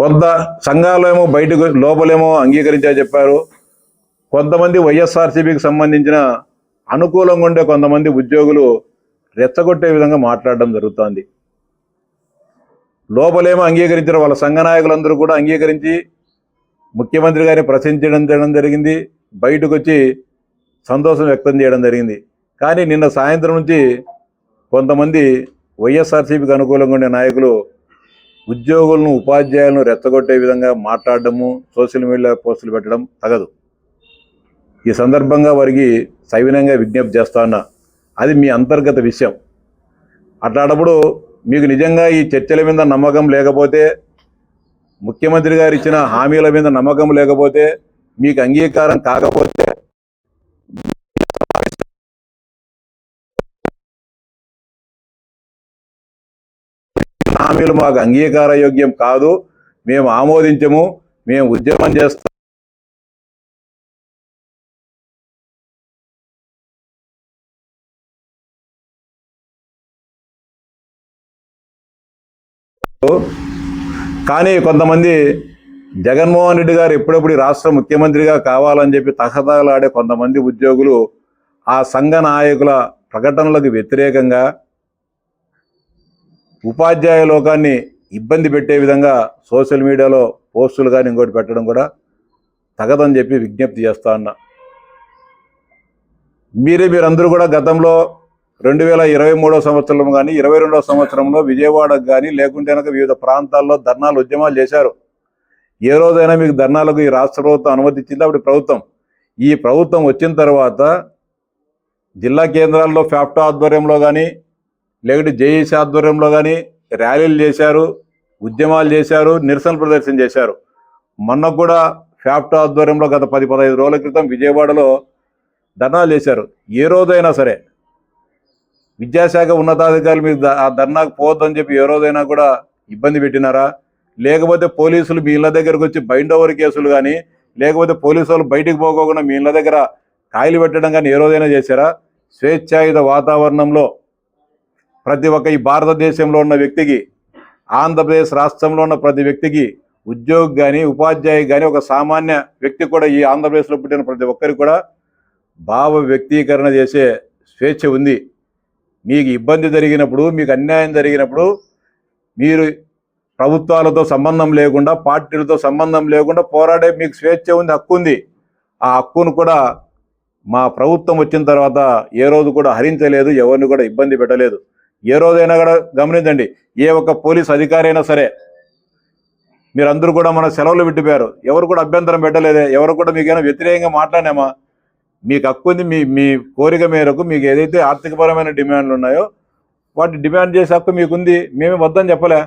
కొంత సంఘాలేమో బయటకు లోపలేమో అంగీకరించా చెప్పారు. కొంతమంది వైఎస్ఆర్సీపీకి సంబంధించిన అనుకూలంగా ఉండే కొంతమంది ఉద్యోగులు రెచ్చగొట్టే విధంగా మాట్లాడడం జరుగుతోంది. లోపలేమో అంగీకరించిన వాళ్ళ సంఘ నాయకులందరూ కూడా అంగీకరించి ముఖ్యమంత్రి గారిని ప్రశంసించడం జరిగింది. బయటకు వచ్చి సంతోషం వ్యక్తం చేయడం జరిగింది. కానీ నిన్న సాయంత్రం నుంచి కొంతమంది వైఎస్ఆర్సీపీకి అనుకూలంగా ఉండే నాయకులు ఉద్యోగులను ఉపాధ్యాయులను రెచ్చగొట్టే విధంగా మాట్లాడడము, సోషల్ మీడియా పోస్టులు పెట్టడం తగదు. ఈ సందర్భంగా వారికి సవినయంగా విజ్ఞప్తి చేస్తా ఉన్నా, అది మీ అంతర్గత విషయం. అట్లాంటప్పుడు మీకు నిజంగా ఈ చర్చల మీద నమ్మకం లేకపోతే, ముఖ్యమంత్రి గారు ఇచ్చిన హామీల మీద నమ్మకం లేకపోతే, మీకు అంగీకారం కాకపోతే హామీలు మాకు అంగీకార యోగ్యం కాదు, మేము ఆమోదించము, మేము ఉద్యమం చేస్తాం, కానీ కొంతమంది జగన్మోహన్ రెడ్డి గారు ఎప్పుడెప్పుడు రాష్ట్ర ముఖ్యమంత్రిగా కావాలని చెప్పి తహతహలాడే కొంతమంది ఉద్యోగులు ఆ సంఘ నాయకుల ప్రకటనలకు వ్యతిరేకంగా ఉపాధ్యాయ లోకాన్ని ఇబ్బంది పెట్టే విధంగా సోషల్ మీడియాలో పోస్టులు కానీ ఇంకోటి పెట్టడం కూడా తగదని చెప్పి విజ్ఞప్తి చేస్తా ఉన్నా. మీరందరూ కూడా గతంలో 2023 సంవత్సరం కానీ 22వ సంవత్సరంలో విజయవాడకు కానీ లేకుంటే కనుక వివిధ ప్రాంతాల్లో ధర్నాలు ఉద్యమాలు చేశారు. ఏ రోజైనా మీకు ధర్నాలకు ఈ రాష్ట్ర ప్రభుత్వం అనుమతి ఇచ్చింది? అప్పుడు ఈ ప్రభుత్వం వచ్చిన తర్వాత జిల్లా కేంద్రాల్లో ఫ్యాప్టో ఆధ్వర్యంలో కానీ లేకుంటే జేఏసీ ఆధ్వర్యంలో కానీ ర్యాలీలు చేశారు, ఉద్యమాలు చేశారు, నిరసన ప్రదర్శన చేశారు. మొన్న కూడా ఫ్యాప్టో ఆధ్వర్యంలో గత 10-15 రోజుల క్రితం విజయవాడలో ధర్నాలు చేశారు. ఏ రోజైనా సరే విద్యాశాఖ ఉన్నతాధికారులు మీరు ఆ ధర్నాకు పోవద్దని చెప్పి ఏ రోజైనా కూడా ఇబ్బంది పెట్టినారా? లేకపోతే పోలీసులు మీ ఇళ్ళ దగ్గరకు వచ్చి బైండ్ ఓవర్ కేసులు కానీ లేకపోతే పోలీసు వాళ్ళు బయటికి పోకోకుండా మీ ఇళ్ళ దగ్గర కాయలు పెట్టడం కానీ ఏ రోజైనా చేశారా? స్వేచ్ఛాయుత వాతావరణంలో ప్రతి ఒక్క ఈ భారతదేశంలో ఉన్న వ్యక్తికి, ఆంధ్రప్రదేశ్ రాష్ట్రంలో ఉన్న ప్రతి వ్యక్తికి, ఉద్యోగి కానీ ఉపాధ్యాయులు కానీ ఒక సామాన్య వ్యక్తి కూడా, ఈ ఆంధ్రప్రదేశ్లో పుట్టిన ప్రతి ఒక్కరికి కూడా భావ వ్యక్తీకరణ చేసే స్వేచ్ఛ ఉంది. మీకు ఇబ్బంది జరిగినప్పుడు, మీకు అన్యాయం జరిగినప్పుడు మీరు ప్రభుత్వాలతో సంబంధం లేకుండా, పార్టీలతో సంబంధం లేకుండా పోరాడే మీకు స్వేచ్ఛ ఉంది, హక్కు ఉంది. ఆ హక్కును కూడా మా ప్రభుత్వం వచ్చిన తర్వాత ఏ రోజు కూడా హరించలేదు, ఎవరిని కూడా ఇబ్బంది పెట్టలేదు. ఏ రోజైనా కూడా గమనించండి, ఏ ఒక్క పోలీస్ అధికారి అయినా సరే మీరందరూ కూడా మన సెలవులు పెట్టిపోయారు, ఎవరు కూడా అభ్యంతరం పెట్టలేదే, ఎవరు కూడా మీకైనా వ్యతిరేకంగా మాట్లాడినామా? మీకు హక్కు ఉంది. మీ కోరిక మేరకు మీకు ఏదైతే ఆర్థికపరమైన డిమాండ్లు ఉన్నాయో వాటి డిమాండ్ చేసే హక్కు మీకుంది, మేమే వద్దని చెప్పలే.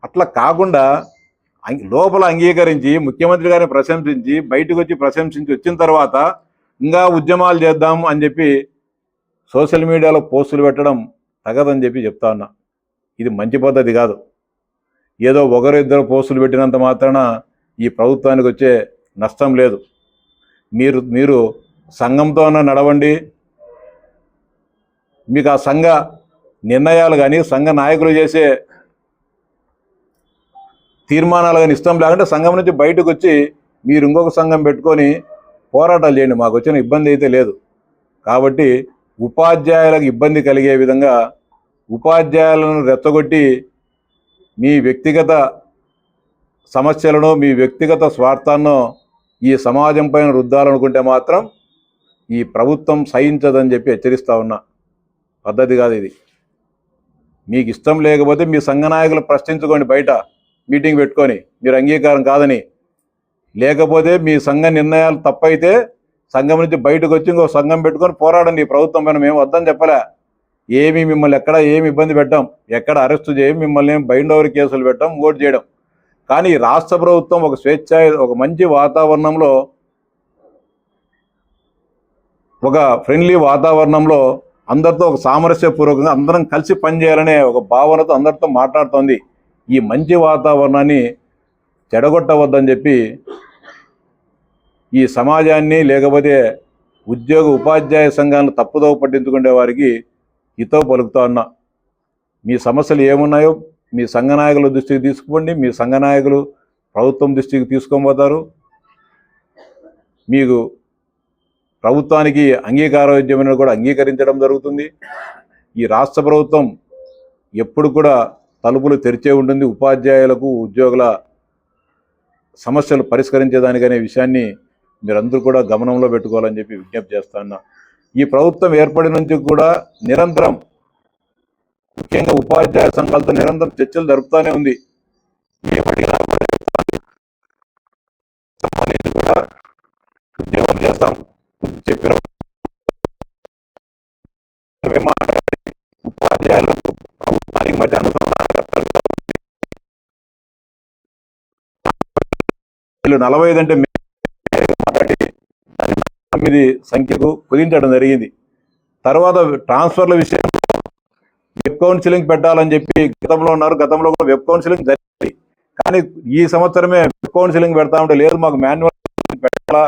అట్లా కాకుండా లోపల అంగీకరించి ముఖ్యమంత్రి గారిని ప్రశంసించి బయటకు వచ్చి ప్రశంసించి వచ్చిన తర్వాత ఇంకా ఉద్యమాలు చేద్దాం అని చెప్పి సోషల్ మీడియాలో పోస్టులు పెట్టడం తగదని చెప్పి చెప్తా ఉన్నా. ఇది మంచి పద్ధతి కాదు. ఏదో ఒకరిద్దరు పోస్టులు పెట్టినంత మాత్రాన ఈ ప్రభుత్వానికి వచ్చే నష్టం లేదు. మీరు సంఘంతో నడవండి. మీకు ఆ సంఘ నిర్ణయాలు కానీ సంఘ నాయకులు చేసే తీర్మానాలు కానీ ఇష్టం లేకుంటే సంఘం నుంచి బయటకు వచ్చి మీరు ఇంకొక సంఘం పెట్టుకొని పోరాటాలు చేయండి, మాకు వచ్చిన ఇబ్బంది అయితే లేదు. కాబట్టి ఉపాధ్యాయులకు ఇబ్బంది కలిగే విధంగా ఉపాధ్యాయులను రెచ్చగొట్టి మీ వ్యక్తిగత సమస్యలను, మీ వ్యక్తిగత స్వార్థాన్నో ఈ సమాజం పైన రుద్దాలనుకుంటే మాత్రం ఈ ప్రభుత్వం సహించదని చెప్పి హెచ్చరిస్తా ఉన్నా. పద్ధతి కాదు ఇది. మీకు ఇష్టం లేకపోతే మీ సంఘ నాయకులు ప్రశ్నించుకోండి, బయట మీటింగ్ పెట్టుకొని మీరు అంగీకారం కాదని. లేకపోతే మీ సంఘ నిర్ణయాలు తప్పైతే సంఘం నుంచి బయటకు వచ్చి ఇంకో సంఘం పెట్టుకొని పోరాడండి. ఈ ప్రభుత్వం పైన మేము వద్దని చెప్పలే. మిమ్మల్ని ఎక్కడ ఏమి ఇబ్బంది పెట్టాం, ఎక్కడ అరెస్టు చేయం, మిమ్మల్ని ఏం బైండ్ ఓవర్ కేసులు పెట్టాం, ఓటు చేయడం. కానీ రాష్ట్ర ప్రభుత్వం ఒక స్వేచ్ఛ, ఒక మంచి వాతావరణంలో, ఒక ఫ్రెండ్లీ వాతావరణంలో అందరితో ఒక సామరస్యపూర్వకంగా అందరం కలిసి పనిచేయాలనే ఒక భావనతో అందరితో మాట్లాడుతోంది. ఈ మంచి వాతావరణాన్ని చెడగొట్టవద్దని చెప్పి ఈ సమాజాన్ని లేకపోతే ఉద్యోగ ఉపాధ్యాయ సంఘాలను తప్పుదోవ పట్టించుకునే వారికి హితవు పలుకుతా ఉన్నా. మీ సమస్యలు ఏమున్నాయో మీ సంఘ నాయకుల దృష్టికి తీసుకుపోండి, మీ సంఘ నాయకులు ప్రభుత్వం దృష్టికి తీసుకొని పోతారు. మీకు ప్రభుత్వానికి అంగీకారోద్యమని కూడా అంగీకరించడం జరుగుతుంది. ఈ రాష్ట్ర ప్రభుత్వం ఎప్పుడు కూడా తలుపులు తెరిచే ఉంటుంది ఉపాధ్యాయులకు, ఉద్యోగుల సమస్యలు పరిష్కరించేదానికనే విషయాన్ని మీరందరూ కూడా గమనంలో పెట్టుకోవాలని చెప్పి విజ్ఞప్తి చేస్తున్నా. ఈ ప్రభుత్వం ఏర్పడిన నుంచి కూడా నిరంతరం, ముఖ్యంగా ఉపాధ్యాయ సంఘాలతో నిరంతరం చర్చలు జరుపుతూనే ఉంది. కూడా ఉద్యోగం చేస్తాం చెప్పిన ఉపాధ్యాయులకు ప్రభుత్వానికి మధ్య అనుసంధానకర్తలు 45 అంటే 9 సంఖ్యకు కుదించడం జరిగింది. తర్వాత ట్రాన్స్ఫర్ల విషయం వెబ్ కౌన్సిలింగ్ పెట్టాలని చెప్పి గతంలో ఉన్నారు. గతంలో కూడా వెబ్ కౌన్సిలింగ్ జరిగింది. కానీ ఈ సంవత్సరమే వెబ్ కౌన్సిలింగ్ పెడతా ఉంటే లేదు మాకు మాన్యువల్ పెట్టాలా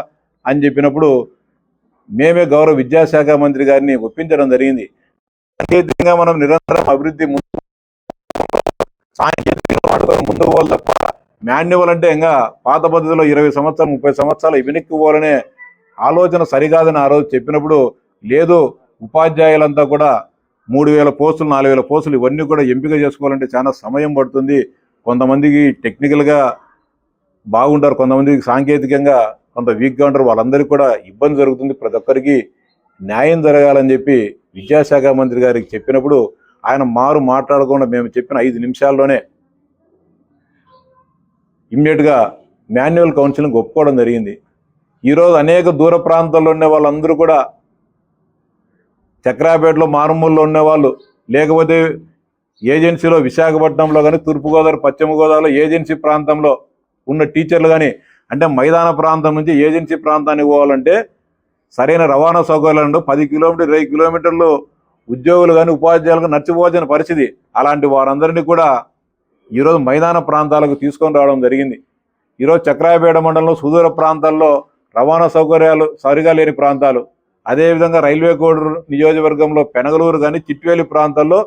అని చెప్పినప్పుడు మేమే గౌరవ విద్యాశాఖ మంత్రి గారిని ఒప్పించడం జరిగింది. సాంకేతికంగా మనం నిరంతరం అభివృద్ధి సాంకేతికంగా ముందుకు పోవాలి తప్ప మాన్యువల్ అంటే ఇంకా పాత పద్ధతిలో 20 సంవత్సరాలు 30 సంవత్సరాలు వెనక్కి పోవాలనే ఆలోచన సరికాదని ఆ రోజు చెప్పినప్పుడు లేదు, ఉపాధ్యాయులంతా కూడా 3000 పోస్టులు 4000 పోస్టులు ఇవన్నీ కూడా ఎంపిక చేసుకోవాలంటే చాలా సమయం పడుతుంది. కొంతమందికి టెక్నికల్గా బాగుంటారు, కొంతమందికి సాంకేతికంగా కొంత వీక్గా ఉంటారు, వాళ్ళందరికీ కూడా ఇబ్బంది జరుగుతుంది. ప్రతి ఒక్కరికి న్యాయం జరగాలని చెప్పి విద్యాశాఖ మంత్రి గారికి చెప్పినప్పుడు ఆయన మాట్లాడకుండా మేము చెప్పిన 5 నిమిషాల్లోనే ఇమ్మీడియట్గా మాన్యువల్ కౌన్సిలింగ్ ఒప్పుకోవడం జరిగింది. ఈరోజు అనేక దూర ప్రాంతాల్లో ఉండే వాళ్ళందరూ కూడా చక్రాపేటలో మారుమూలలో ఉండేవాళ్ళు, లేకపోతే ఏజెన్సీలో విశాఖపట్నంలో కానీ తూర్పుగోదావరి పశ్చిమ గోదావరిలో ఏజెన్సీ ప్రాంతంలో ఉన్న టీచర్లు కానీ, అంటే మైదాన ప్రాంతం నుంచి ఏజెన్సీ ప్రాంతానికి పోవాలంటే సరైన రవాణా సౌకర్యాలు 10 కిలోమీటర్లు 20 కిలోమీటర్లు ఉద్యోగులు కానీ ఉపాధ్యాయులకు నచ్చిపోవచ్చిన పరిస్థితి. అలాంటి వారందరినీ కూడా ఈరోజు మైదాన ప్రాంతాలకు తీసుకొని రావడం జరిగింది. ఈరోజు చక్రాపేట మండలంలో సుదూర ప్రాంతాల్లో రవాణా సౌకర్యాలు సరిగా లేని ప్రాంతాలు, అదేవిధంగా రైల్వే కోడ్ నియోజకవర్గంలో పెనగలూరు కానీ చిట్వేలి ప్రాంతాల్లో